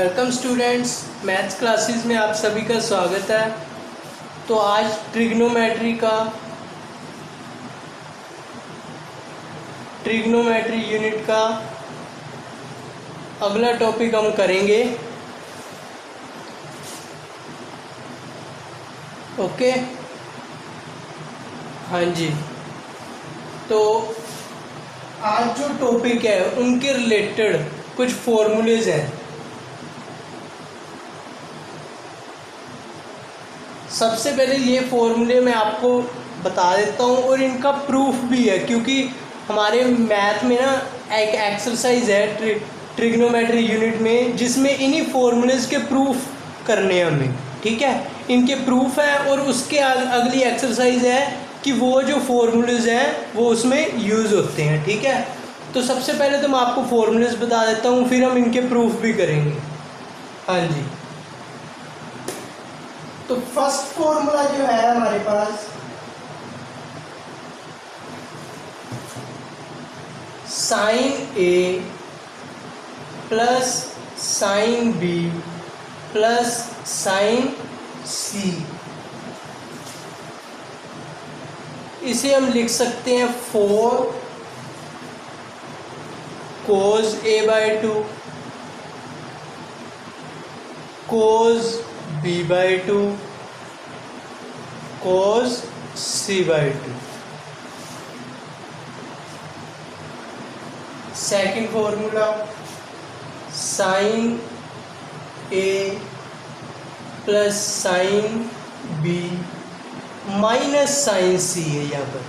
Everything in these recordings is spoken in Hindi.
वेलकम स्टूडेंट्स, मैथ्स क्लासेस में आप सभी का स्वागत है। तो आज ट्रिग्नोमेट्री यूनिट का अगला टॉपिक हम करेंगे। ओके, हाँ जी। तो आज जो टॉपिक है उनके रिलेटेड कुछ फॉर्मूलेज हैं। सबसे पहले ये फॉर्मूले मैं आपको बता देता हूँ और इनका प्रूफ भी है, क्योंकि हमारे मैथ में ना एक एक्सरसाइज है ट्रिग्नोमेट्री यूनिट में, जिसमें इन्हीं फॉर्मूलेज के प्रूफ करने हैं हमें। ठीक है, इनके प्रूफ हैं और उसके अगली एक्सरसाइज है कि वो जो फॉर्मूलेज हैं वो उसमें यूज़ होते हैं। ठीक है, तो सबसे पहले तो मैं आपको फॉर्मूलेज बता देता हूँ, फिर हम इनके प्रूफ भी करेंगे। हाँ जी, तो फर्स्ट फॉर्मूला जो है हमारे पास sine A plus sine B plus sine C, इसे हम लिख सकते हैं 4 cos a/2 cos b/2 cos c/2। Second formula sine A plus sine B minus sine C है यहाँ पर।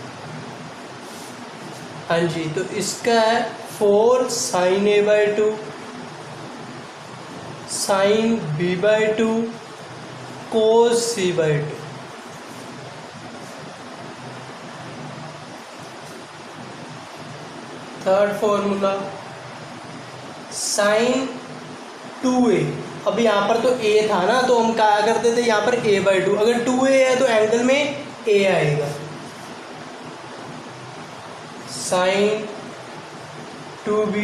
हाँ जी, तो इसका है 4 sine a/2 sine b/2 cos c/2। Third formula sine 2a। अब यहाँ पर तो a था ना, तो हम क्या करते थे यहाँ पर a/2। अगर 2a है तो एंगल में a आएगा। Sine 2b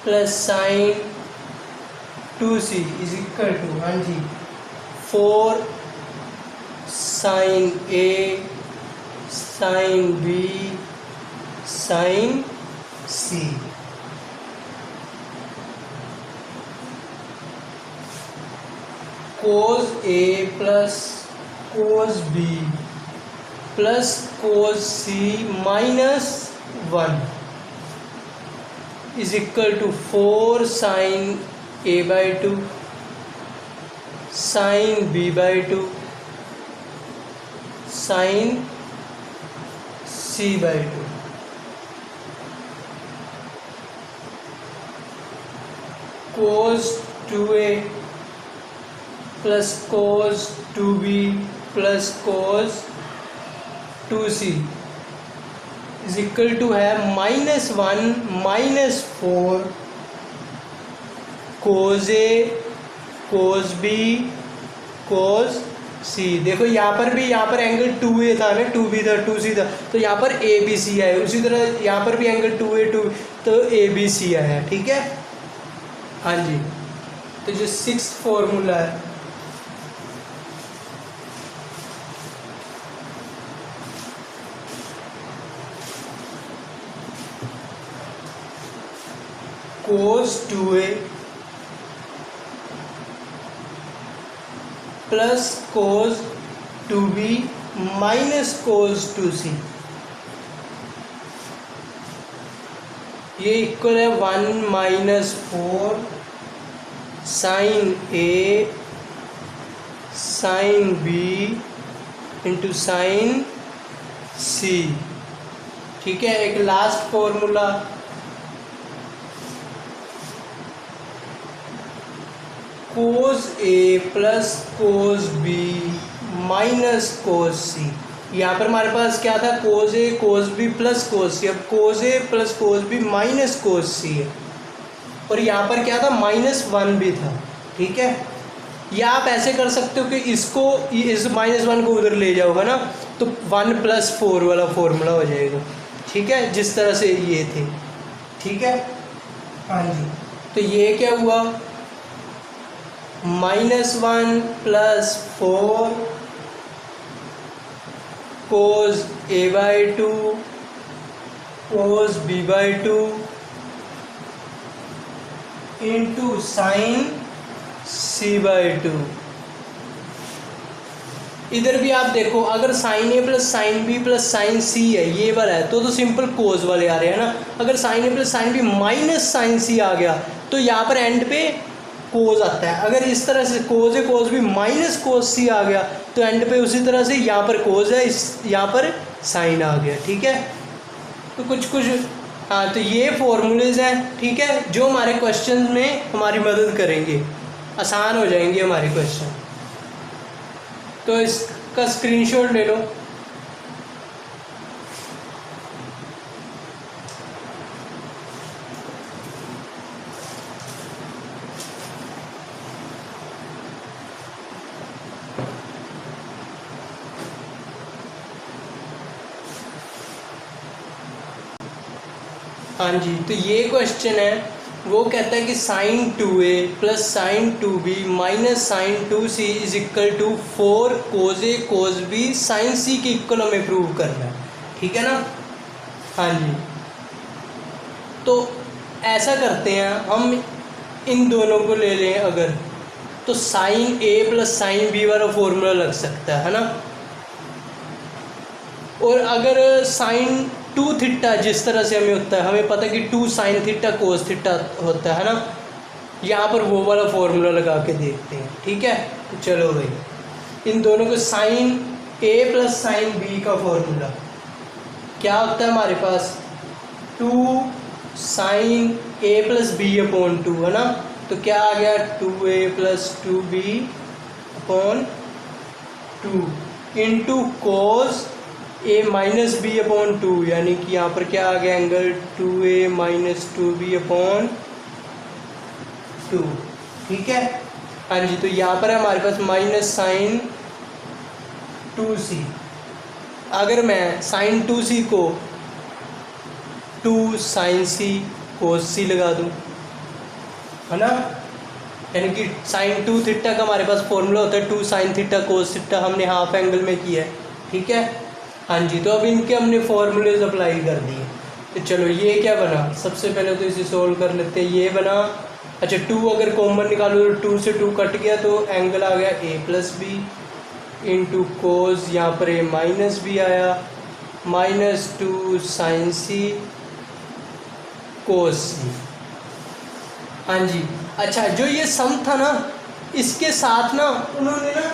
plus sine 2c is equal to, हाँ जी, 4 sine a sine b sine c। cos a plus cos b plus cos c minus 1 is equal to 4 sine a/2 sine b/2 sine c/2। cos 2a plus cos 2b plus cos 2c is equal to है -1 minus 4 cos a cos b cos c। देखो यहाँ पर एंगल 2a था ना, 2b था, 2c था, तो यहाँ पर a b c आया। उसी तरह यहाँ पर भी एंगल 2a 2, तो a b c आया। ठीक है, हाँ जी। तो जो 6th फॉर्मूला है cos 2a plus cos 2b minus cos 2c, ये इक्वल है 1 minus 4 sine a sine b into sine c। ठीक है, एक last formula cos a plus cos b minus cos c। यहाँ पर हमारे पास क्या था, cos a cos b plus cos c। अब cos a plus cos b minus cos c है, और यहाँ पर क्या था, -1 भी था। ठीक है, या आप ऐसे कर सकते हो कि इसको इस -1 को उधर ले जाओगे ना, तो 1 + 4 वाला फॉर्मूला हो जाएगा। ठीक है, जिस तरह से ये थे। ठीक है, हाँ जी। तो ये क्या हुआ, -1 plus 4 cos a/2 cos b/2 into sine c/2। इधर भी आप देखो, अगर sine A plus sine B plus sine C है, ये वाला है, तो सिंपल कोज वाले आ रहे हैं ना। अगर sine A plus sine B minus sine C आ गया तो यहाँ पर एंड पे कोज आता है। अगर इस तरह से कोज A cos B minus cos सी आ गया तो एंड पे उसी तरह से यहाँ पर कोज है, इस यहाँ पर साइन आ गया। ठीक है, तो कुछ हाँ, तो ये फॉर्मूलेज हैं, ठीक है, जो हमारे क्वेश्चन में हमारी मदद करेंगे, आसान हो जाएंगे हमारे क्वेश्चन। तो इसका स्क्रीनशॉट ले लो। हाँ जी, तो ये क्वेश्चन है, वो कहता है कि sine 2a plus sine 2b minus sine 2c is equal to 4 cos A cos B sine C के इक्वल हमें प्रूव करना है। ठीक है ना। हाँ जी, तो ऐसा करते हैं, हम इन दोनों को ले लें अगर, तो sign A plus sine B वाला फॉर्मूला लग सकता है ना। और अगर साइन 2 थीटा जिस तरह से हमें होता है, हमें पता है कि 2 साइन थीटा कोस थीटा होता है ना, यहाँ पर वो वाला फॉर्मूला लगा के देखते हैं। ठीक है, तो चलो भाई, इन दोनों को sine A plus sine B का फॉर्मूला क्या होता है हमारे पास, 2 sine A plus B upon 2 है ना। तो क्या आ गया, 2a plus 2b upon 2 into cos A minus B upon 2, यानी कि यहाँ पर क्या आ गया angle 2a minus 2b upon 2। ठीक है, हाँ जी, तो यहाँ पर है हमारे पास माइनस साइन 2c। अगर मैं साइन 2c को 2 साइन c कोस c लगा दूँ, है ना, यानी कि साइन 2 थीटा का हमारे पास फॉर्मूला होता है 2 साइन थीटा कोस थीटा, हमने हाफ एंगल में किया है। ठीक है, हाँ जी, तो अब इनके हमने फॉर्मूलेज अप्लाई कर दिए। तो चलो ये क्या बना, सबसे पहले तो इसे सोल्व कर लेते हैं। ये बना, अच्छा 2 अगर कॉमन निकालो तो 2 से 2 कट गया, तो एंगल आ गया a plus B into cos, यहाँ पर a माइनस बी आया, minus 2 sine C cos C. हाँ जी, अच्छा जो ये सम था ना, इसके साथ ना उन्होंने ना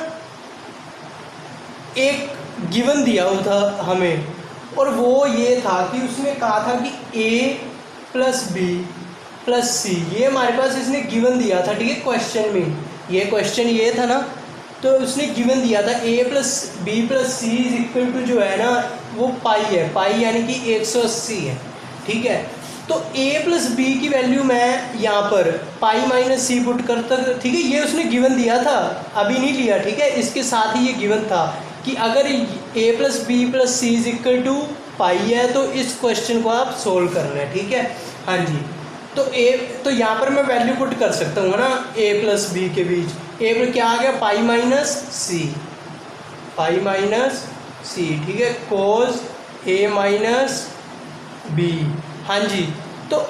एक गिवन दिया हुआ था हमें, और वो ये था कि उसने कहा था कि a प्लस बी प्लस सी, ये हमारे पास इसने गिवन दिया था। ठीक है, क्वेश्चन में ये क्वेश्चन ये था ना, तो उसने गिवन दिया था a plus B plus C is equal to जो है ना वो पाई है, पाई यानी कि 180 है। ठीक है, तो a प्लस बी की वैल्यू मैं यहाँ पर पाई माइनस सी पुट करता। ठीक है, ये उसने गिवन दिया था, अभी नहीं लिया। ठीक है, इसके साथ ही ये गिवन था कि अगर a plus B plus C is equal to pi है तो इस क्वेश्चन को आप सोल्व कर रहे हैं। ठीक है, हाँ जी, तो यहाँ पर मैं वैल्यू पुट कर सकता हूँ ना a प्लस बी के बीच। a पर क्या आ गया, पाई माइनस सी, पाई माइनस सी। ठीक है, कोस a माइनस बी। हाँ जी, तो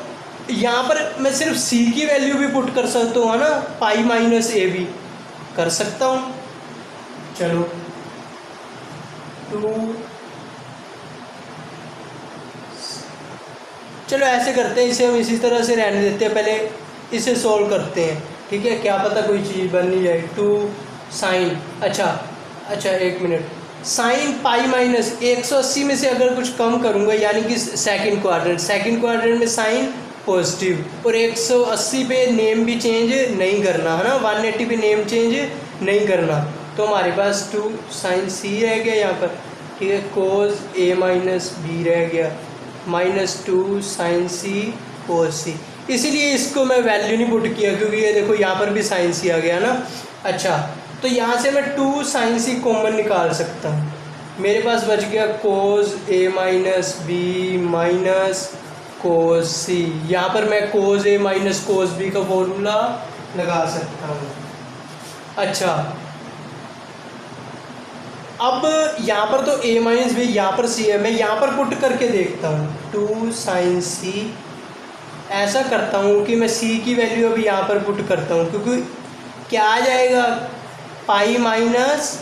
यहाँ पर मैं सिर्फ c की वैल्यू भी पुट कर सकता हूँ, है ना, पाई माइनस ए भी कर सकता हूँ। चलो 2, चलो ऐसे करते हैं, इसे हम इसी तरह से रहने देते हैं, पहले इसे सॉल्व करते हैं। ठीक है, क्या पता कोई चीज़ बन नहीं जाए। 2 साइन, अच्छा एक मिनट, साइन पाई माइनस 180 में से अगर कुछ कम करूँगा, यानी कि सेकंड क्वाड्रेंट में साइन पॉजिटिव, और 180 पे नेम भी चेंज नहीं करना, है ना, 180 पे नेम चेंज नहीं करना, तो हमारे पास 2 साइन सी रह गया यहाँ पर। ठीक है, कोस ए माइनस बी रह गया, माइनस 2 साइन सी कोस सी। इसीलिए इसको मैं वैल्यू नहीं पुट किया, क्योंकि ये देखो यहाँ पर भी साइन सी आ गया ना। अच्छा, तो यहाँ से मैं 2 साइन सी कॉमन निकाल सकता हूँ, मेरे पास बच गया कोस A minus B minus cos सी। यहाँ पर मैं कोस ए माइनस कोस बी का फॉर्मूला लगा सकता हूँ। अच्छा, अब यहाँ पर तो a माइनस बी, यहाँ पर c है, मैं यहाँ पर पुट करके देखता हूँ 2 साइन c। ऐसा करता हूँ कि मैं c की वैल्यू अभी यहाँ पर पुट करता हूँ, क्योंकि क्या आ जाएगा, pi minus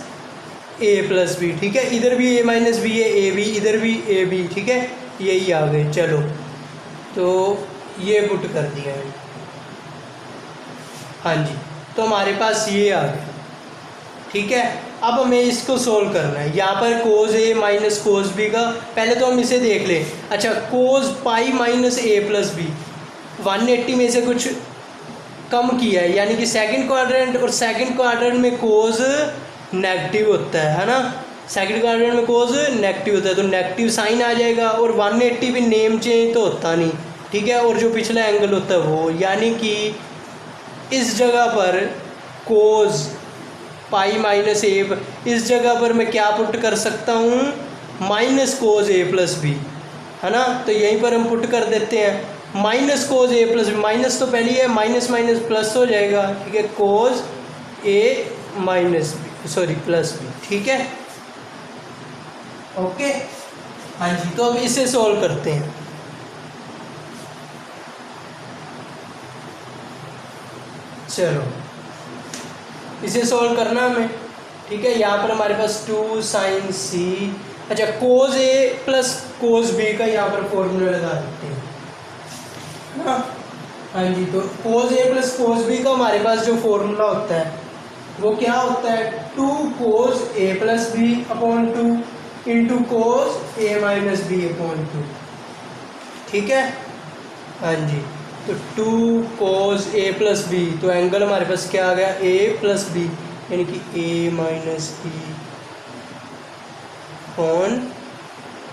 a plus B. ठीक है, इधर भी a माइनस बी है, a बी, इधर भी a बी। ठीक है, यही आ गए। चलो, तो ये पुट कर दिया है। हाँ जी, तो हमारे पास ये आ गया। ठीक है, अब हमें इसको सोल्व करना है। यहाँ पर कोज ए माइनस कोज बी का, पहले तो हम इसे देख लें। अच्छा, कोज पाई माइनस ए प्लस बी 180 में से कुछ कम किया है, यानी कि सेकंड क्वाड्रेंट, और सेकंड क्वाड्रेंट में कोज नेगेटिव होता है ना। सेकंड क्वाड्रेंट में कोज नेगेटिव होता है, तो नेगेटिव साइन आ जाएगा। और 180 भी नेम चेंज तो होता नहीं। ठीक है, और जो पिछला एंगल होता है वो, यानी कि इस जगह पर कोज पाई माइनस ए, इस जगह पर मैं क्या पुट कर सकता हूँ, माइनस कोज ए प्लस बी, है ना। तो यहीं पर हम पुट कर देते हैं माइनस कोज ए प्लस बी। माइनस तो पहले ही है, माइनस माइनस प्लस हो जाएगा। ठीक है, cos A minus B, sorry plus B. ठीक है, ओके। हाँ जी, तो अब इसे सॉल्व करते हैं। चलो, इसे सॉल्व करना हमें। ठीक है, यहाँ पर हमारे पास 2 साइन सी। अच्छा, कोज ए प्लस कोज बी का यहाँ पर फॉर्मूला लगा देते हैं ना। हाँ जी, तो कोज ए प्लस कोज बी का हमारे पास जो फॉर्मूला होता है वो क्या होता है, 2 कोज ए plus B upon 2 into cause A minus B upon 2। ठीक है, हाँ जी, तो 2 कोज ए प्लस बी, तो एंगल हमारे पास क्या आ गया, ए प्लस बी, यानी कि ए माइनस बी अपॉन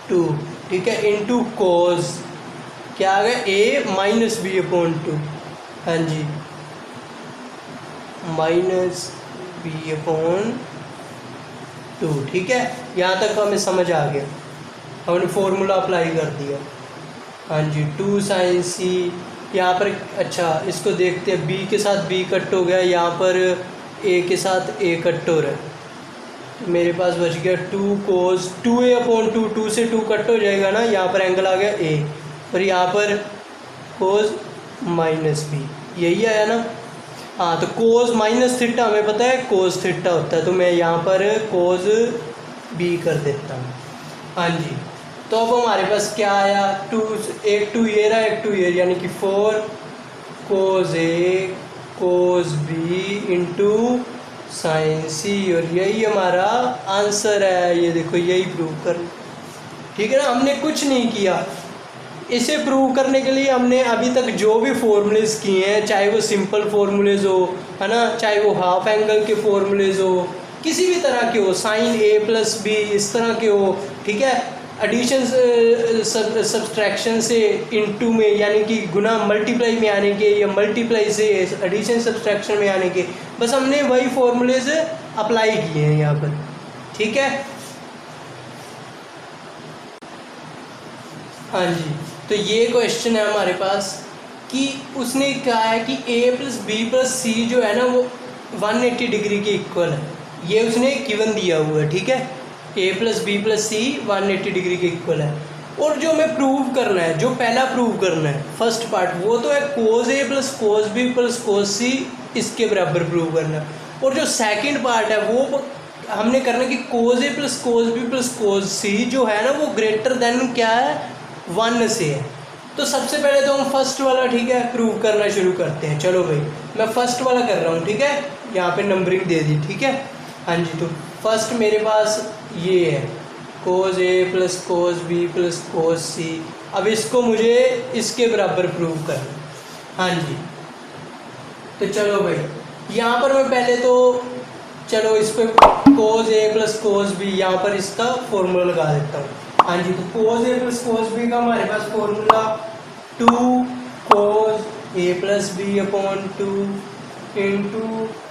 2। ठीक है, इंटू कोज क्या आ गया, ए माइनस बी अपॉन 2। हाँ जी, माइनस बी अपॉन 2। ठीक है, यहाँ तक हमें समझ आ गया, हमने फॉर्मूला अप्लाई कर दिया। हाँ जी, 2 साइन सी यहाँ पर। अच्छा, इसको देखते हैं, बी के साथ बी कट हो गया, यहाँ पर ए के साथ ए कट हो रहा है, तो मेरे पास बच गया 2 कोज 2a अपॉन 2, 2 से 2 कट हो जाएगा ना, यहाँ पर एंगल आ गया ए, और यहाँ पर कोज माइनस बी, यही आया ना। हाँ, तो कोज माइनस थीटा हमें पता है कोज थीटा होता है, तो मैं यहाँ पर कोज बी कर देता हूँ। हाँ जी, तो अब हमारे पास क्या आया, 2, एक 2 ये रहा, एक 2 ये, यानी कि 4 cos A cos B into sine सी, और यही हमारा आंसर है। ये देखो, यही प्रूव कर। ठीक है ना, हमने कुछ नहीं किया। इसे प्रूव करने के लिए हमने अभी तक जो भी फॉर्मूलेज किए हैं, चाहे वो सिंपल फॉर्मूलेज हो, है ना, चाहे वो हाफ एंगल के फॉर्मूलेज हो, किसी भी तरह के हो, साइन ए प्लस बी इस तरह के हो। ठीक है, एडिशन सब्सट्रैक्शन से इनटू में, यानी कि गुना मल्टीप्लाई में आने के, या मल्टीप्लाई से एडिशन सब्सट्रैक्शन में आने के, बस हमने वही फॉर्मूलेज अप्लाई किए हैं यहाँ पर। ठीक है, हाँ जी, तो ये क्वेश्चन है हमारे पास कि उसने कहा है कि a प्लस बी प्लस सी जो है ना वो 180 डिग्री के इक्वल है। ये उसने गिवन दिया हुआ है। ठीक है, a plus B plus C 180 degree के इक्वल है। और जो हमें प्रूव करना है, जो पहला प्रूव करना है फर्स्ट पार्ट, वो तो है कोज ए प्लस कोज बी प्लस कोज सी इसके बराबर प्रूव करना है। और जो सेकंड पार्ट है वो हमने करना है कि कोज ए प्लस कोज बी प्लस कोज सी जो है ना वो ग्रेटर देन क्या है, 1 से है। तो सबसे पहले तो हम फर्स्ट वाला, ठीक है, प्रूव करना शुरू करते हैं। चलो भाई, मैं फर्स्ट वाला कर रहा हूँ। ठीक है, यहाँ पे नंबरिंग दे दी। ठीक है, हाँ जी, तो फर्स्ट मेरे पास ये है कोज ए प्लस कोज बी प्लस कोज सी। अब इसको मुझे इसके बराबर प्रूव करना। हाँ जी, तो चलो भाई, यहाँ पर मैं पहले तो चलो इस पर कोज ए प्लस कोज बी, यहाँ पर इसका फॉर्मूला लगा देता हूँ। हाँ जी, तो कोज ए प्लस कोज बी का हमारे पास formula 2 cause A plus B upon 2 into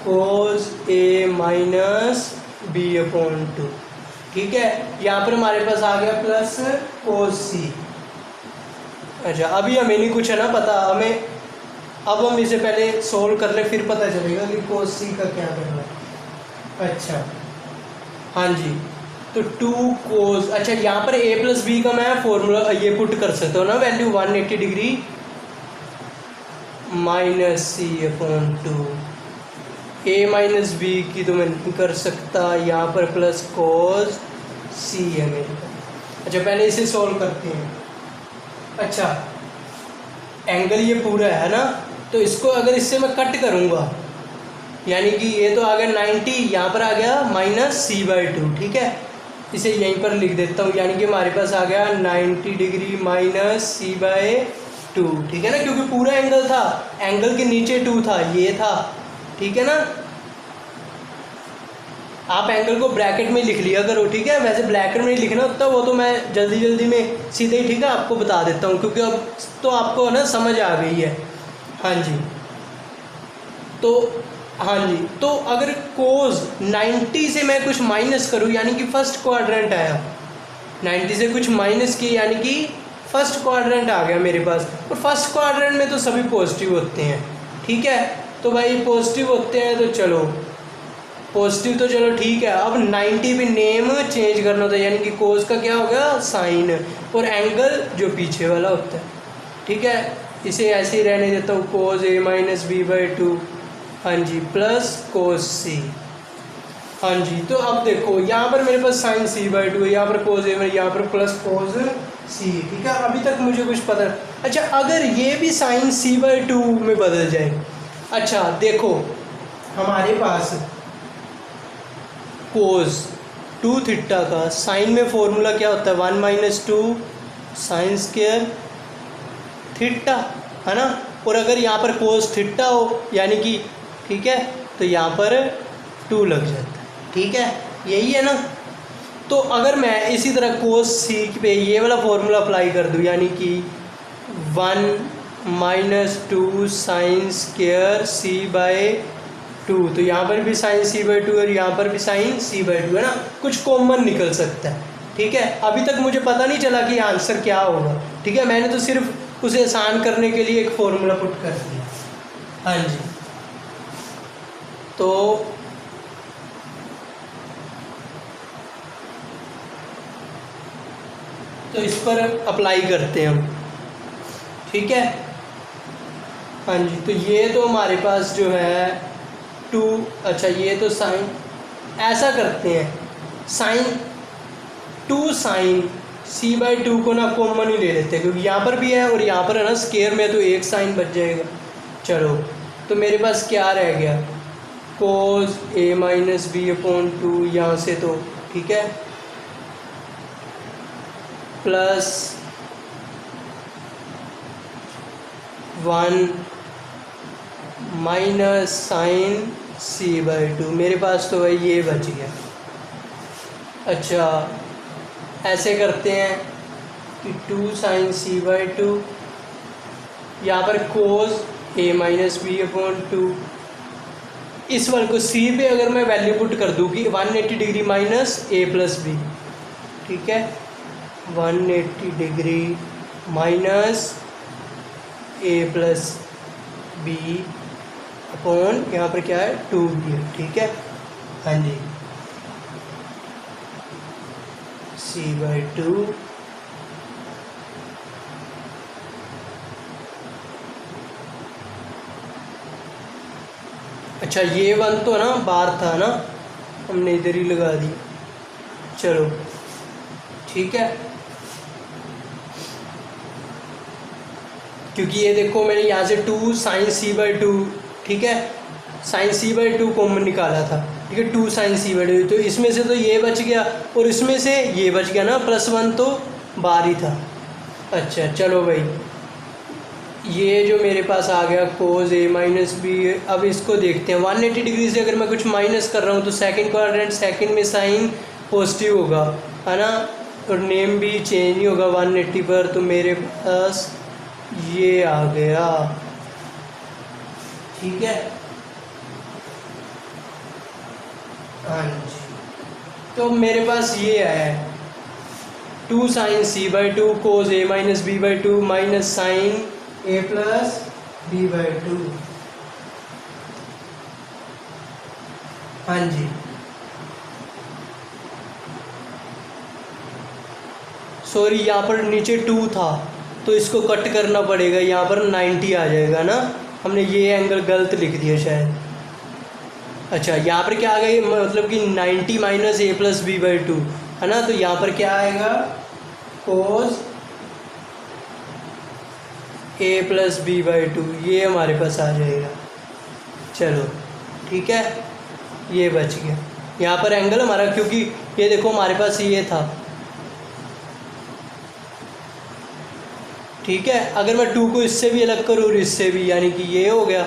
cause A minus B upon 2। ठीक है, यहाँ पर हमारे पास आ गया प्लस कोज सी। अच्छा, अभी हमें नहीं कुछ है ना पता, हमें अब हम इसे पहले सोल्व कर ले, फिर पता चलेगा कि कोस सी का क्या करना है। अच्छा हाँ जी, तो 2 कोस, अच्छा यहाँ पर a प्लस बी का मैं फॉर्मूला ये पुट कर सकता हूँ ना, value 180 degree minus C upon 2। a minus B की तो मैं नहीं कर सकता, यहाँ पर प्लस कोस सी है मेरे पास। अच्छा पहले इसे सॉल्व करते हैं। अच्छा एंगल ये पूरा है ना, तो इसको अगर इससे मैं कट करूँगा, यानी कि ये तो आ गया 90, यहाँ पर आ गया माइनस सी बाई 2, ठीक है। इसे यहीं पर लिख देता हूँ, यानी कि हमारे पास आ गया 90 डिग्री माइनस सी बाई 2, ठीक है ना, क्योंकि पूरा एंगल था, एंगल के नीचे 2 था, ये था, ठीक है ना। आप एंगल को ब्रैकेट में लिख लिया करो, ठीक है, वैसे ब्रैकेट में लिखना होता, वो तो मैं जल्दी जल्दी में सीधे ही, ठीक है, आपको बता देता हूँ, क्योंकि अब तो आपको ना समझ आ गई है। हाँ जी, तो हाँ जी, तो अगर कोस 90 से मैं कुछ माइनस करूँ, यानी कि फर्स्ट क्वाड्रेंट आया, 90 से कुछ माइनस किया, यानी कि फर्स्ट क्वाड्रेंट आ गया मेरे पास, और फर्स्ट क्वाड्रेंट में तो सभी पॉजिटिव होते हैं, ठीक है। तो भाई पॉजिटिव होते हैं, तो चलो पॉजिटिव तो चलो ठीक है। अब 90 पे नेम चेंज करना होता है, यानी कि कोस का क्या हो गया साइन, और एंगल जो पीछे वाला होता है, ठीक है। इसे ऐसे ही रहने देता हूँ, कोस a माइनस बी बाई 2, हाँ जी, प्लस कोस सी। हाँ जी, तो अब देखो यहाँ पर मेरे पास साइन सी बाई 2 है, यहाँ पर कोस a, यहाँ पर प्लस कोस सी, ठीक है। अभी तक मुझे कुछ पता। अच्छा अगर ये भी साइन सी बाई 2 में बदल जाए, अच्छा देखो हमारे पास कोस 2 थीटा का साइन में फॉर्मूला क्या होता है, 1 माइनस 2 साइन स्क्वायर थीटा, है ना। और अगर यहाँ पर कोस थीटा हो, यानी कि ठीक है, तो यहाँ पर 2 लग जाता है, ठीक है, यही है ना। तो अगर मैं इसी तरह कोस सी पे ये वाला फॉर्मूला अप्लाई कर दूँ, यानी कि 1 minus 2 sine square C by 2, तो यहाँ पर भी साइन सी बाई 2 और यहाँ पर भी साइन सी बाई 2, है ना, कुछ कॉमन निकल सकता है, ठीक है। अभी तक मुझे पता नहीं चला कि आंसर क्या होगा, ठीक है, मैंने तो सिर्फ उसे आसान करने के लिए एक फॉर्मूला पुट कर दिया। हाँ जी, तो इस पर अप्लाई करते हैं हम, ठीक है। हाँ जी, तो ये तो हमारे पास जो है 2, अच्छा ये तो साइन, ऐसा करते हैं साइन 2 साइन सी बाई 2 को ना कॉमन ही ले लेते हैं, क्योंकि यहाँ पर भी है और यहाँ पर है ना, स्क्वायर में तो एक साइन बच जाएगा। चलो तो मेरे पास क्या रह गया, cos a minus B upon 2, यहाँ से तो ठीक है, plus 1 minus sine C by 2, मेरे पास तो भाई ये बच गया। अच्छा ऐसे करते हैं कि 2 साइन सी बाई 2, यहाँ पर कोस a माइनस बी अपॉन 2, इस वाले को सी पे अगर मैं वैल्यू पुट कर दूँ कि 180 degree minus a plus B, ठीक है, 180 degree minus a plus B upon यहाँ पर क्या है 2b है, ठीक है। हाँ जी, c बाई 2 अच्छा ये 1 तो ना बाहर था ना, हमने इधर ही लगा दी, चलो ठीक है, क्योंकि ये देखो मैंने यहाँ से 2 साइन सी बाई 2, ठीक है, साइन सी बाई 2 कॉमन निकाला था, ठीक है, 2 साइन सी बाई 2, तो इसमें से तो ये बच गया और इसमें से ये बच गया ना, प्लस 1 तो बाहर ही था। अच्छा चलो भाई, ये जो मेरे पास आ गया कोस a माइनस बी, अब इसको देखते हैं 180 डिग्री से अगर मैं कुछ माइनस कर रहा हूँ तो सेकंड क्वाड्रेंट, सेकंड में साइन पॉजिटिव होगा, है ना, और नेम भी चेंज नहीं होगा 180 पर, तो मेरे पास ये आ गया, ठीक है। हाँ जी, तो मेरे पास ये आया 2 sine C by 2 cos a minus B by 2 minus sine a plus b/2। हाँ जी, सॉरी यहाँ पर नीचे 2 था तो इसको कट करना पड़ेगा, यहाँ पर 90 आ जाएगा ना, हमने ये एंगल गलत लिख दिया शायद। अच्छा, यहाँ पर क्या आ गई, मतलब कि 90 माइनस a प्लस b/2 है ना, तो यहाँ पर क्या आएगा, कोस a प्लस b/2, ये हमारे पास आ जाएगा। चलो ठीक है, ये बच गया यहाँ पर एंगल हमारा, क्योंकि ये देखो हमारे पास ये था। ठीक है, अगर मैं 2 को इससे भी अलग करूँ और इससे भी, यानी कि ये हो गया।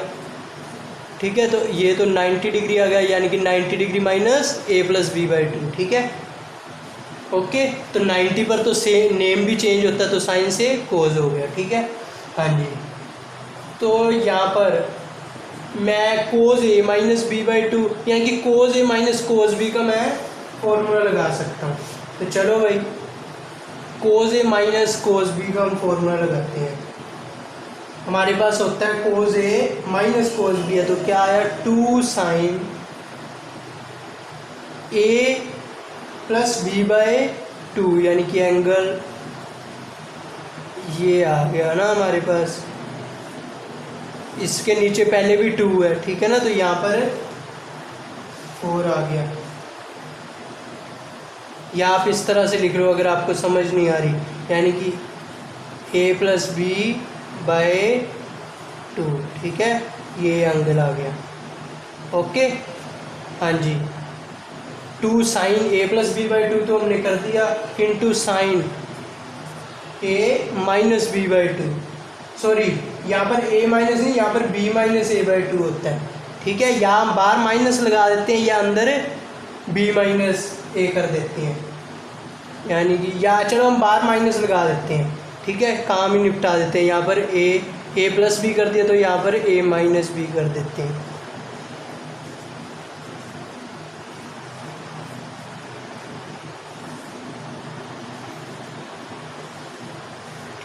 ठीक है, तो ये तो 90 डिग्री आ गया, यानी कि 90 degree minus a plus b/2। ठीक है, ओके, तो 90 पर तो से नेम भी चेंज होता है, तो साइन से कोज हो गया। ठीक है, हाँ जी, तो यहाँ पर मैं कोज a माइनस b/2 यानी कि कोज a माइनस कोज b का मैं फॉर्मूला लगा सकता हूँ। तो चलो भाई, कोज a माइनस कोज b का हम फॉर्मूला लगाते हैं। हमारे पास होता है कोज a माइनस कोज b है, तो क्या आया, 2 साइन a प्लस b/2, यानी कि एंगल ये आ गया ना हमारे पास। इसके नीचे पहले भी 2 है, ठीक है ना, तो यहाँ पर 4 आ गया। या आप इस तरह से लिख लो अगर आपको समझ नहीं आ रही, यानी कि a प्लस b/2। ठीक है, ये एंगल आ गया। ओके, हाँ जी, 2 साइन a प्लस b/2 तो हमने कर दिया, into sine a minus b/2, sorry यहाँ पर a माइनस नहीं, यहाँ पर b माइनस a/2 होता है। ठीक है, यहाँ हम बाहर माइनस लगा देते हैं या अंदर b माइनस a कर देते हैं, यानी कि या चलो हम बाहर माइनस लगा देते हैं। ठीक है, काम ही निपटा देते हैं। यहाँ पर a प्लस b कर दिया, तो यहाँ पर a माइनस b कर देते हैं।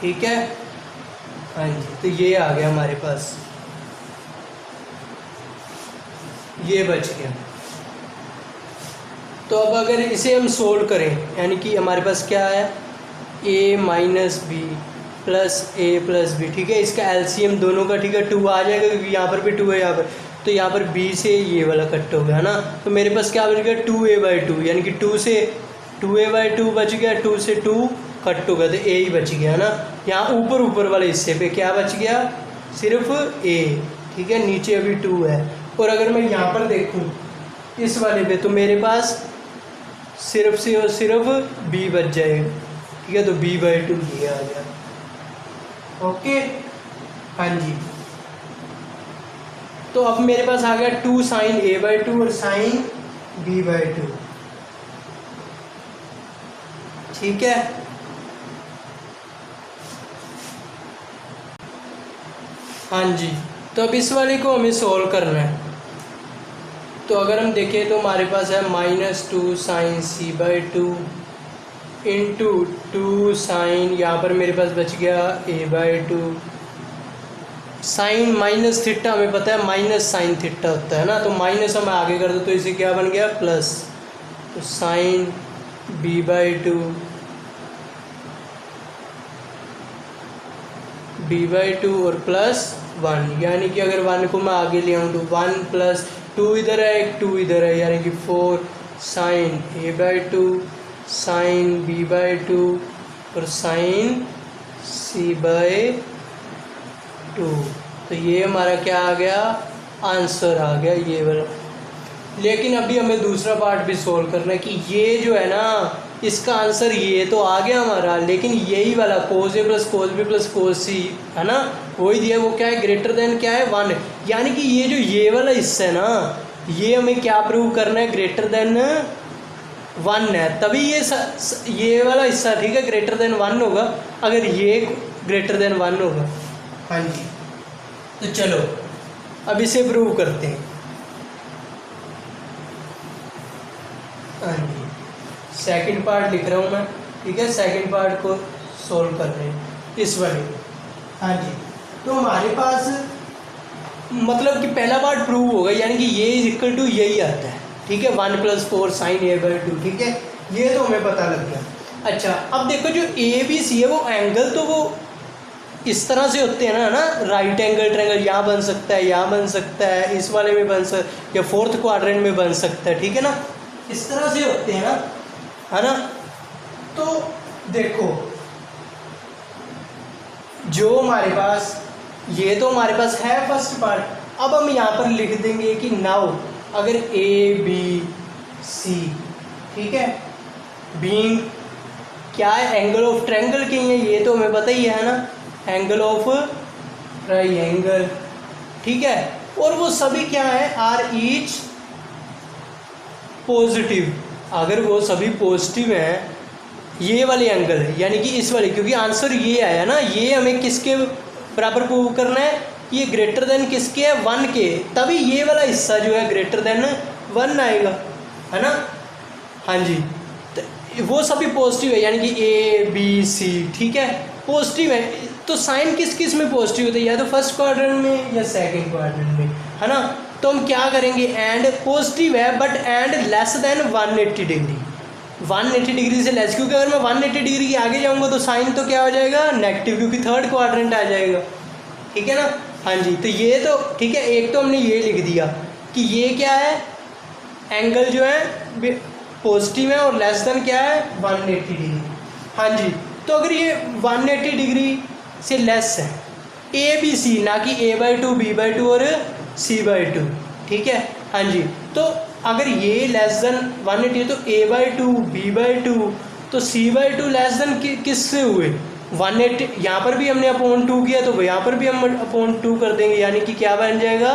ठीक है, हाँ जी, तो ये आ गया हमारे पास, ये बच गया। तो अब अगर इसे हम सोल्व करें, यानी कि हमारे पास क्या है, a minus B plus a plus B. ठीक है, इसका एलसीएम दोनों का, ठीक है, 2 आ जाएगा, क्योंकि यहाँ पर भी 2 है यहाँ पर, तो यहाँ पर b से ये वाला कट हो गया ना, तो मेरे पास क्या बच गया, 2a/2, यानी कि 2 से 2a/2 बच गया, 2 से 2 कट हो गया, तो a ही बच गया ना। यहाँ ऊपर ऊपर वाले हिस्से पे क्या बच गया, सिर्फ a। ठीक है, नीचे अभी 2 है। और अगर मैं यहाँ पर देखूँ इस वाले पे, तो मेरे पास सिर्फ से और सिर्फ b बच जाएगा। ठीक है, तो b/2 ये आ गया। ओके, हाँ जी, तो अब मेरे पास आ गया 2 साइन a/2 और साइन b/2। ठीक है, हाँ जी, तो अब इस वाले को हमें सोल्व करना है। तो अगर हम देखें तो हमारे पास है -2 साइन c/2 इंटू 2 साइन, यहाँ पर मेरे पास बच गया a/2 साइन माइनस थीटा, हमें पता है माइनस साइन थीटा होता है ना, तो माइनस हम आगे कर दो तो इसे क्या बन गया, प्लस, तो साइन b/2 और प्लस 1, यानी कि अगर 1 को मैं आगे ले आऊँ तो 1 प्लस 2 इधर है, एक 2 इधर है, यानी कि 4 साइन a/2 साइन b/2 और साइन c/2। तो ये हमारा क्या आ गया, आंसर आ गया ये वाला। लेकिन अभी हमें दूसरा पार्ट भी सोल्व करना है कि ये जो है ना, इसका आंसर ये तो आ गया हमारा, लेकिन यही वाला कोस a plus cos b plus cos c है ना, वही दिया, वो क्या है, ग्रेटर देन क्या है, 1। यानी कि ये जो ये वाला हिस्सा है ना, ये हमें क्या प्रूव करना है, ग्रेटर देन 1 है, तभी ये वाला हिस्सा, ठीक है, ग्रेटर देन 1 होगा, अगर ये ग्रेटर देन 1 होगा। हाँ जी, तो चलो अब इसे प्रूव करते हैं। हाँ जी, सेकंड पार्ट लिख रहा हूँ मैं। ठीक है, सेकंड पार्ट को सोल्व कर रहे हैं इस वाले को। हाँ जी, तो हमारे पास मतलब कि पहला पार्ट प्रूव होगा, यानी कि ये इज इक्वल टू यही आता है, ठीक है, 1+4 sin A/2, ठीक है, ये तो हमें पता लग गया। अच्छा, अब देखो जो ABC है वो एंगल तो वो इस तरह से होते हैं ना, राइट एंगल ट्रायंगल यहाँ बन सकता है, यहाँ बन सकता है, इस वाले में बन सकता या फोर्थ क्वाड्रेंट में बन सकता है, ठीक है ना, इस तरह से होते हैं ना, है ना। तो देखो जो हमारे पास ये तो हमारे पास है फर्स्ट पार्ट। अब हम यहाँ पर लिख देंगे कि नाउ अगर ABC, ठीक है, बीइंग क्या है, एंगल ऑफ ट्रायंगल के हैं, ये तो हमें पता ही है ना, एंगल ऑफ ट्रायंगल, ठीक है, और वो सभी क्या है, आर ईच पॉजिटिव, अगर वो सभी पॉजिटिव हैं, ये वाले एंगल है, यानी कि इस वाले, क्योंकि आंसर ये आया ना, ये हमें किसके बराबर प्रूव करना है, ये ग्रेटर देन किसके है, 1 के, तभी ये वाला हिस्सा जो है ग्रेटर देन 1 आएगा, है ना। हाँ जी, तो वो सभी पॉजिटिव है, यानी कि ABC, ठीक है, पॉजिटिव है, तो साइन किस किस में पॉजिटिव होता है, या तो फर्स्ट क्वाड्रेंट में या सेकंड क्वाड्रेंट में, है ना। तो हम क्या करेंगे, एंड पॉजिटिव है but and less than 180 degree, 180 degree से लेस, क्योंकि अगर मैं 180 डिग्री के आगे जाऊंगा तो साइन तो क्या हो जाएगा, नेगेटिव, क्योंकि थर्ड क्वाड्रेंट आ जाएगा, ठीक है ना। हाँ जी, तो ये तो ठीक है, एक तो हमने ये लिख दिया कि ये क्या है, एंगल जो है पॉजिटिव है और लेस देन क्या है, 180 डिग्री। हाँ जी, तो अगर ये 180 डिग्री से लेस है, ABC, ना कि A/2, B/2 और C/2, ठीक है। हाँ जी, तो अगर ये लेस देन 180 है तो A/2, B/2, तो C/2 लेस देन किससे हुए, 180, यहाँ पर भी हमने अपॉन 2 किया तो यहाँ पर भी हम अपॉन 2 कर देंगे, यानी कि क्या बन जाएगा,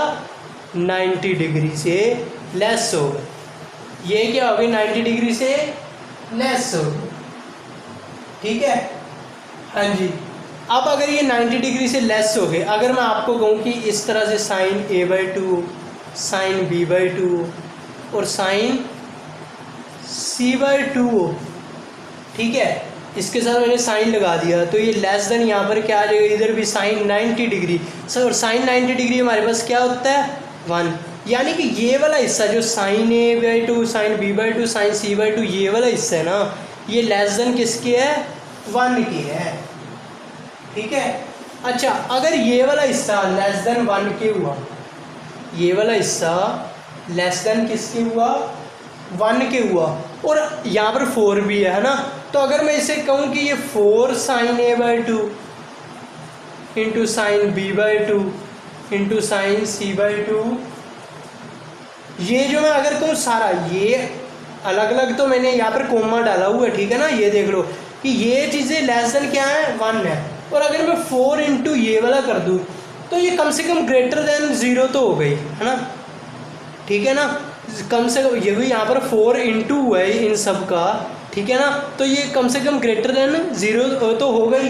90 डिग्री से लेस होगा, ये क्या होगी, 90 डिग्री से लेस होगा, ठीक है। हाँ जी, अब अगर ये 90 डिग्री से लेस हो गए, अगर मैं आपको कहूँ कि इस तरह से साइन A/2, साइन B/2 और साइन C/2 हो, ठीक है, इसके साथ मैंने साइन लगा दिया, तो ये लेस देन यहाँ पर क्या आ जाएगा, इधर भी साइन 90 डिग्री सर, और साइन 90 डिग्री हमारे पास क्या होता है, 1, यानी कि ये वाला हिस्सा जो sign A/2, sine B/2, sine C/2, ये वाला हिस्सा है ना, ये लेस देन किसके है, 1 के है, ठीक है। अच्छा, अगर ये वाला हिस्सा लेस देन 1 के हुआ, ये वाला हिस्सा लेस देन किसके हुआ, 1 के हुआ, और यहाँ पर 4 भी है ना, तो अगर मैं इसे कहूँ कि ये 4 sine A/2 into sine B/2 into sine C/2, ये जो मैं अगर कहूँ सारा, ये अलग अलग तो मैंने यहाँ पर कोमा डाला हुआ है, ठीक है ना, ये देख लो कि ये चीज़ें लेस देन क्या है, 1 है, और अगर मैं 4 इंटू ये वाला कर दूँ तो ये कम से कम ग्रेटर देन 0 तो हो गई, है ना, ठीक है ना, कम से कम ये भी यहाँ पर 4 इंटू हुआ है इन सब का, ठीक है ना, तो ये कम से कम ग्रेटर देन 0 तो हो गई,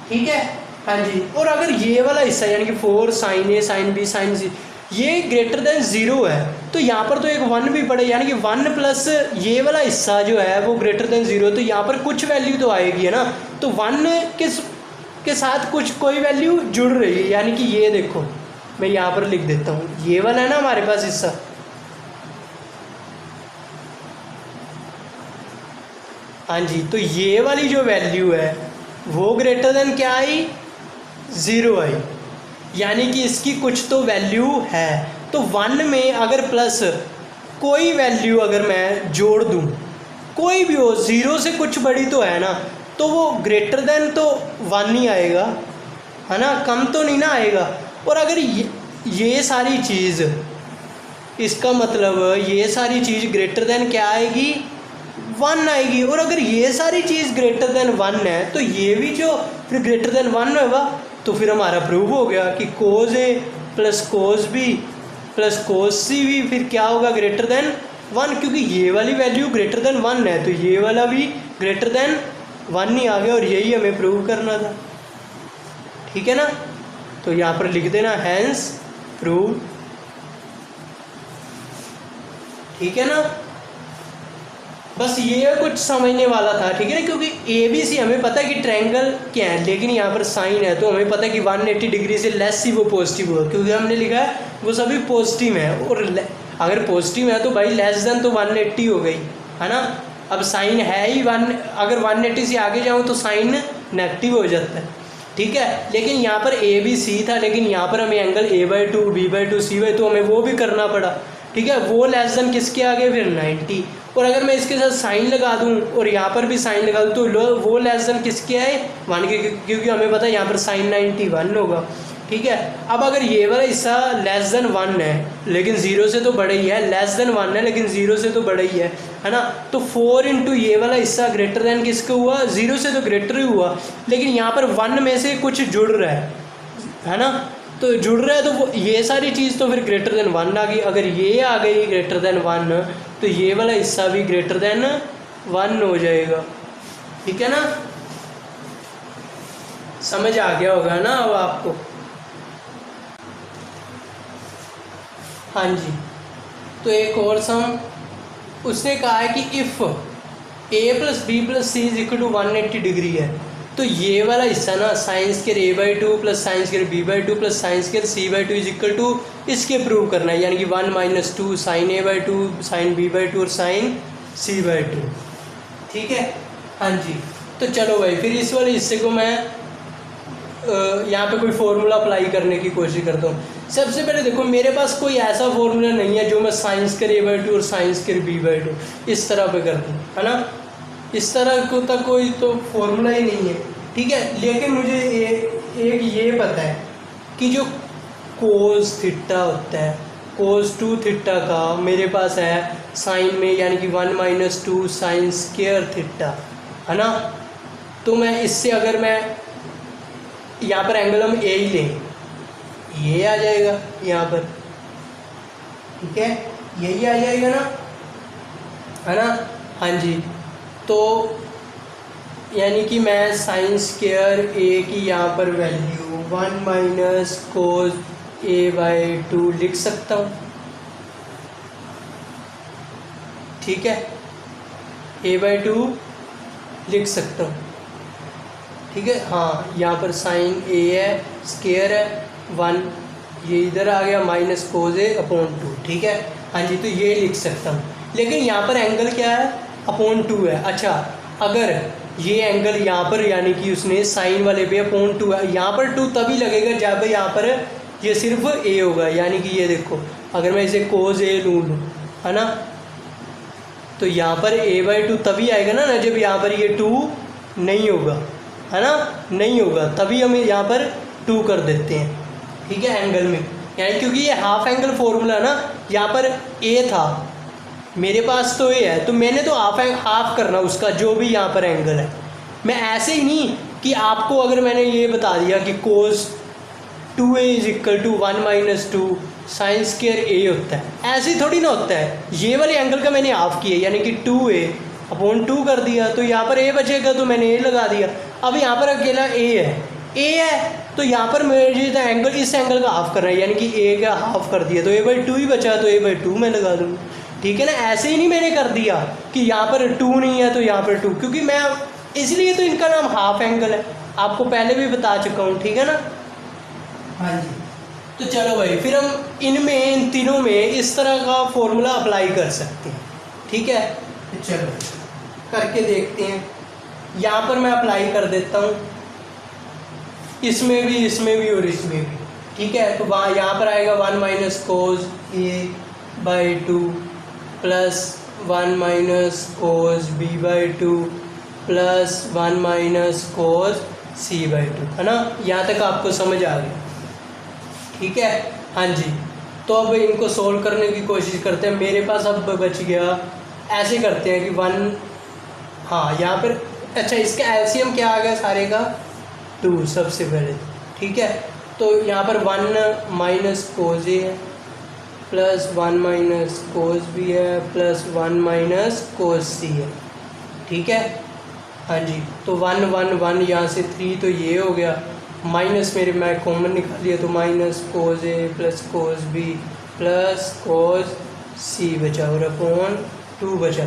ठीक है। हाँ जी, और अगर ये वाला हिस्सा यानी कि 4 sine A, sine B, sine C, ये ग्रेटर देन 0 है, तो यहाँ पर तो एक 1 भी पड़े, यानी कि 1 प्लस ये वाला हिस्सा जो है वो ग्रेटर देन 0, तो यहाँ पर कुछ वैल्यू तो आएगी, है ना, तो 1 के साथ कुछ कोई वैल्यू जुड़ रही है, यानी कि ये देखो मैं यहाँ पर लिख देता हूँ, ये वाला है ना हमारे पास हिस्सा, हाँ जी, तो ये वाली जो वैल्यू है वो ग्रेटर देन क्या आई, 0 आई, यानी कि इसकी कुछ तो वैल्यू है। तो 1 में अगर प्लस कोई वैल्यू अगर मैं जोड़ दूँ, कोई भी हो, 0 से कुछ बड़ी तो है ना, तो वो ग्रेटर देन तो 1 ही आएगा, है ना, कम तो नहीं ना आएगा। और अगर ये सारी चीज़, इसका मतलब ये सारी चीज़ ग्रेटर देन क्या आएगी, 1 आएगी, और अगर ये सारी चीज़ ग्रेटर देन 1 है तो ये भी जो फिर ग्रेटर देन 1 होगा, तो फिर हमारा प्रूव हो गया कि कोस A plus cos B plus cos C भी फिर क्या होगा, ग्रेटर देन 1, क्योंकि ये वाली वैल्यू ग्रेटर देन 1 है, तो ये वाला भी ग्रेटर देन 1 ही आ गया, और यही हमें प्रूव करना था, ठीक है ना। तो यहाँ पर लिख देना हैंस प्रूव, ठीक है ना। बस ये कुछ समझने वाला था, ठीक है ना, क्योंकि ए बी सी हमें पता है कि ट्रायंगल क्या है, लेकिन यहाँ पर साइन है तो हमें पता है कि 180 डिग्री से लेस ही वो पॉजिटिव होगा, क्योंकि हमने लिखा है वो सभी पॉजिटिव है, और अगर पॉजिटिव है तो भाई लेस देन तो 180 हो गई, है ना। अब साइन है ही अगर 180 से आगे जाऊँ तो साइन नेगेटिव हो जाता है, ठीक है। लेकिन यहाँ पर ए बी सी था, लेकिन यहाँ पर हमें एंगल A/2 B/2 C/2 हमें वो भी करना पड़ा, ठीक है। वो लेस देन किसके आगे, फिर 90। और अगर मैं इसके साथ साइन लगा दूं और यहाँ पर भी साइन लगा दूं तो वो लेस देन किसके आए, 1 के, क्योंकि हमें पता है यहाँ पर साइन 91 होगा, ठीक है। अब अगर ये वाला हिस्सा लेस देन 1 है लेकिन 0 से तो बड़ा ही है, लेस देन 1 है लेकिन 0 से तो बड़ा ही है ना, तो 4 इंटू ये वाला हिस्सा ग्रेटर देन किसका हुआ, 0 से तो ग्रेटर ही हुआ, लेकिन यहाँ पर 1 में से कुछ जुड़ रहा है ना, तो जुड़ रहा है तो वो ये सारी चीज़ तो फिर ग्रेटर देन 1 आ गई। अगर ये आ गई ग्रेटर देन 1 तो ये वाला हिस्सा भी ग्रेटर देन 1 हो जाएगा, ठीक है ना। समझ आ गया होगा ना अब आपको। हाँ जी, तो एक और सम उसने कहा है कि if a + b + c = 180 degree है, तो ये वाला हिस्सा ना sin² A/2 + sin² B/2 + sin² C/2 = इसके प्रूव करना है, यानी कि 1 - 2 sin A/2 sin B/2 और sin C/2, ठीक है। हाँ जी, तो चलो भाई फिर इस वाले हिस्से को मैं यहाँ पे कोई फॉर्मूला अप्लाई करने की कोशिश करता हूँ। सबसे पहले देखो मेरे पास कोई ऐसा फॉर्मूला नहीं है जो मैं sin² A/2 और sin² B/2 इस तरह पे कर दूँ, है ना। इस तरह को तक कोई तो फॉर्मूला ही नहीं है, ठीक है। लेकिन मुझे एक ये पता है कि जो cos थीटा होता है, cos 2 थीटा का मेरे पास है साइन में, यानी कि 1 - 2 sin² थीटा, है ना। तो मैं इससे अगर मैं यहाँ पर एंगल हम ए ही लें, ये आ जाएगा यहाँ पर, ठीक है, यही आ जाएगा ना, है ना। हाँ जी, तो यानी कि मैं sin² A की यहाँ पर वैल्यू 1 - cos A/2 लिख सकता हूँ, ठीक है, A/2 लिख सकता हूँ, ठीक है। हाँ, यहाँ पर sin A है, स्केयर है 1, ये इधर आ गया -cos A/2, ठीक है। हाँ जी, तो ये लिख सकता हूँ, लेकिन यहाँ पर एंगल क्या है, /2 है। अच्छा, अगर ये एंगल यहाँ पर यानी कि उसने साइन वाले पे /2 है, यहाँ पर 2 तभी लगेगा जब यहाँ पर ये सिर्फ A होगा, यानी कि ये देखो अगर मैं इसे cos A लूँ, है ना, तो यहाँ पर A/2 तभी आएगा ना जब यहाँ पर ये 2 नहीं होगा, है ना, नहीं होगा, तभी हम यहाँ पर 2 कर देते हैं, ठीक है, एंगल में। यानी क्योंकि ये हाफ एंगल फॉर्मूला ना, यहाँ पर A था मेरे पास तो ये है, तो मैंने तो हाफ करना उसका जो भी यहाँ पर एंगल है। मैं ऐसे ही नहीं कि आपको अगर मैंने ये बता दिया कि cos 2A = 1 - 2 sin² A होता है, ऐसे ही थोड़ी ना होता है। ये वाले एंगल का मैंने हाफ किया, यानी कि 2A/2 कर दिया, तो यहाँ पर A बचेगा तो मैंने A लगा दिया। अब यहाँ पर अकेला A है तो यहाँ पर मुझे तो एंगल इस एंगल का हाफ करना है, यानी कि A का हाफ कर दिया तो A/2 ही बचा, तो A/2 मैं लगा दूँगा, ठीक है ना। ऐसे ही नहीं मैंने कर दिया कि यहाँ पर 2 नहीं है तो यहाँ पर 2, क्योंकि मैं इसलिए तो इनका नाम हाफ एंगल है, आपको पहले भी बता चुका हूँ, ठीक है ना। हाँ जी, तो चलो भाई फिर हम इन तीनों में इस तरह का फॉर्मूला अप्लाई कर सकते हैं, ठीक है। तो चलो करके देखते हैं। यहाँ पर मैं अप्लाई कर देता हूँ, इसमें भी और इसमें भी, ठीक है। तो वहाँ यहाँ पर आएगा 1 - cos A/2 + 1 - cos B/2 + 1 - cos C/2, है ना। यहाँ तक आपको समझ आ गया, ठीक है। हाँ जी, तो अब इनको सोल्व करने की कोशिश करते हैं। मेरे पास अब बच गया, ऐसे करते हैं कि 1, हाँ यहाँ पर, अच्छा इसका एलसीएम क्या आ गया सारे का, 2 सबसे पहले, ठीक है। तो यहाँ पर 1 - cos A है + 1 - cos B है + 1 - cos C है, ठीक है। हाँ जी, तो 1 1 1 यहाँ से 3 तो ये हो गया, माइनस मेरे मैं कॉमन निकाल लिया तो -cos A + cos B + cos C बचा और /2 बचा।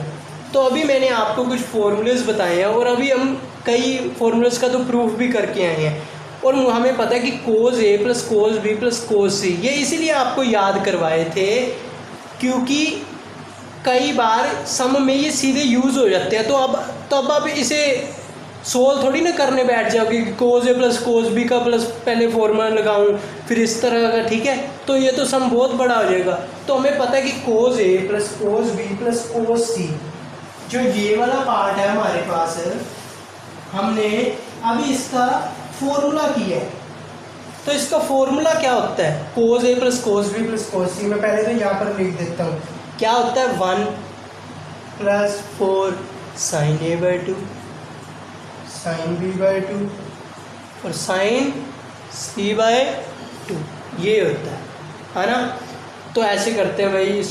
तो अभी मैंने आपको कुछ फॉर्मूलेस बताए हैं और अभी हम कई फॉर्मूलेस का तो प्रूफ भी करके आए हैं, और हमें पता है कि cos A plus cos B plus cos C, ये इसीलिए आपको याद करवाए थे क्योंकि कई बार सम में ये सीधे यूज़ हो जाते हैं। तो अब आप इसे सोल्व थोड़ी ना करने बैठ जाओगे कि cos A plus cos B का प्लस पहले फॉर्मूला लगाऊं फिर इस तरह का, ठीक है, तो ये तो सम बहुत बड़ा हो जाएगा। तो हमें पता है कि cos A plus cos B plus cos C, जो ये वाला पार्ट है हमारे पास, हमने अभी इसका फॉर्मूला किया है। तो इसका फॉर्मूला क्या होता है, cos A plus cos B plus cos C, मैं पहले तो यहाँ पर लिख देता हूँ। क्या होता है, 1 + 4 sin a/2 sin b/2 और sin c/2, ये होता है ना। तो ऐसे करते हैं भाई,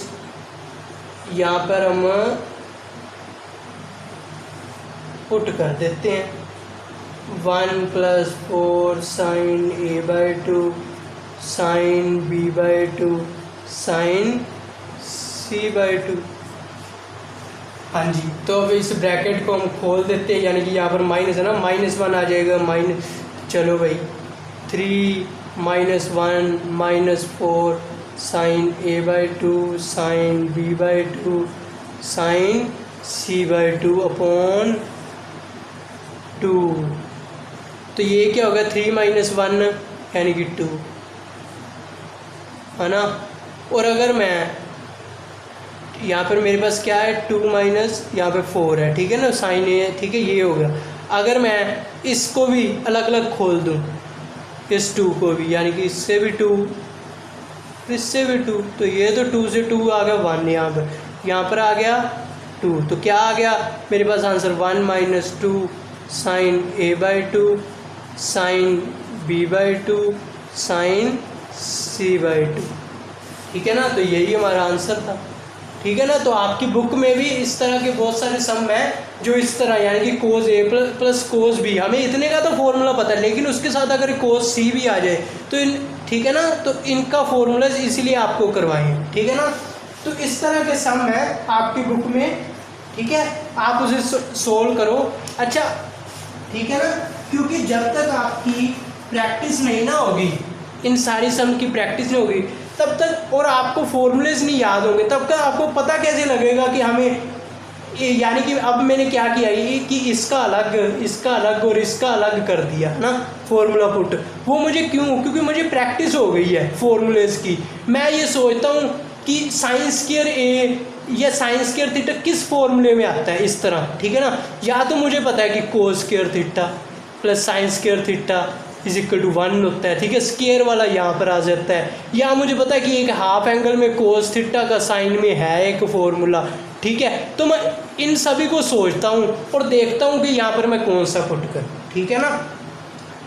यहाँ पर हम पुट कर देते हैं 1 + 4 sin a/2 sin b/2 sin c/2। हाँ जी, तो अब इस ब्रैकेट को हम खोल देते हैं, यानी कि यहाँ पर माइनस है ना, -1 आ जाएगा माइनस, चलो भाई 3 - 1 - 4 sin a/2 sin b/2 sin c/2 upon 2। तो ये क्या होगा, 3 - 1 यानी कि 2, है ना। और अगर मैं यहाँ पर मेरे पास क्या है, 2 माइनस यहाँ पे 4 है, ठीक है ना, साइन ए, ठीक है, ये हो गया। अगर मैं इसको भी अलग अलग खोल दूँ, इस 2 को भी, यानी कि इससे भी 2 इससे भी 2, तो ये तो 2 से 2 आ गया 1, यहाँ पर आ गया 2, तो क्या आ गया मेरे पास answer, 1 - 2 sin a/2 sin b/2 sin c/2, ठीक है ना। तो यही हमारा आंसर था, ठीक है ना। तो आपकी बुक में भी इस तरह के बहुत सारे सम हैं जो इस तरह, यानी कि cos A plus cos B, हमें इतने का तो फॉर्मूला पता है, लेकिन उसके साथ अगर कोस सी भी आ जाए तो ठीक है ना, तो इनका फॉर्मूला इसीलिए आपको करवाए हैं, ठीक है ना। तो इस तरह के सम है आपकी बुक में, ठीक है, आप उसे सोल्व करो। अच्छा, ठीक है ना, क्योंकि जब तक आपकी प्रैक्टिस नहीं ना होगी, इन सारी सम की प्रैक्टिस नहीं होगी, तब तक, और आपको फॉर्मूलेज नहीं याद होंगे, तब तक आपको पता कैसे लगेगा कि हमें, यानी कि अब मैंने क्या किया, ये कि इसका अलग और इसका अलग कर दिया ना फॉर्मूला पुट, वो मुझे क्योंकि मुझे प्रैक्टिस हो गई है फॉर्मूलेज की। मैं ये सोचता हूँ कि sin स्क्वायर ए या sin स्क्वायर थीटा किस फॉर्मूले में आता है, इस तरह, ठीक है ना। या तो मुझे पता है कि cos square theta plus sin square theta = 1 होता है, ठीक है, स्क्वायर वाला यहाँ पर आ जाता है। या मुझे पता है कि एक हाफ एंगल में cos थीटा का साइन में है एक फॉर्मूला, ठीक है। तो मैं इन सभी को सोचता हूँ और देखता हूँ कि यहाँ पर मैं कौन सा पुट करूँ, ठीक है ना।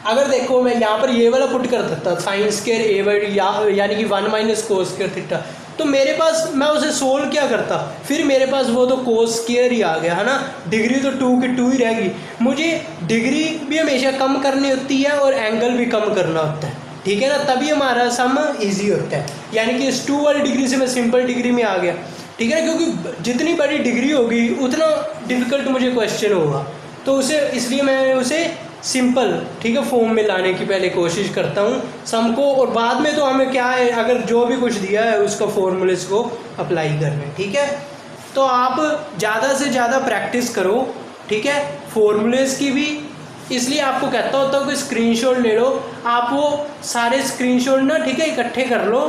अगर देखो मैं यहाँ पर ये वाला पुट कर देता sin स्क्वायर a/2 यानी कि 1 - cos स्क्वायर थीटा, तो मेरे पास, मैं उसे सोल्व क्या करता, फिर मेरे पास वो तो cos स्क्वायर ही आ गया, है ना। डिग्री तो 2 की 2 ही रहेगी, मुझे डिग्री भी हमेशा कम करनी होती है और एंगल भी कम करना होता है, ठीक है ना, तभी हमारा सम ईजी होता है। यानी कि इस 2 वाली डिग्री से मैं सिंपल डिग्री में आ गया, ठीक है ना, क्योंकि जितनी बड़ी डिग्री होगी उतना डिफ़िकल्ट मुझे क्वेश्चन होगा, तो उसे, इसलिए मैं उसे सिंपल, ठीक है, फॉर्म में लाने की पहले कोशिश करता हूँ सम को, और बाद में तो हमें क्या है, अगर जो भी कुछ दिया है उसका फॉर्मूलेस को अप्लाई करना है, ठीक है। तो आप ज़्यादा से ज़्यादा प्रैक्टिस करो, ठीक है, फॉर्मूलेस की भी। इसलिए आपको कहता होता हूँ कि स्क्रीनशॉट ले लो, आप वो सारे स्क्रीनशॉट ना, ठीक है, इकट्ठे कर लो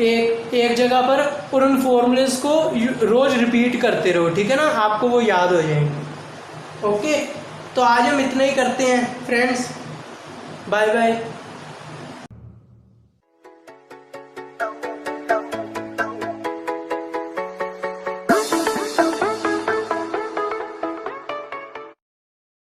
एक जगह पर, और उन फॉर्मूलेस को रोज़ रिपीट करते रहो, ठीक है ना, आपको वो याद हो जाएंगे। ओके, तो आज हम इतना ही करते हैं फ्रेंड्स, बाय बाय।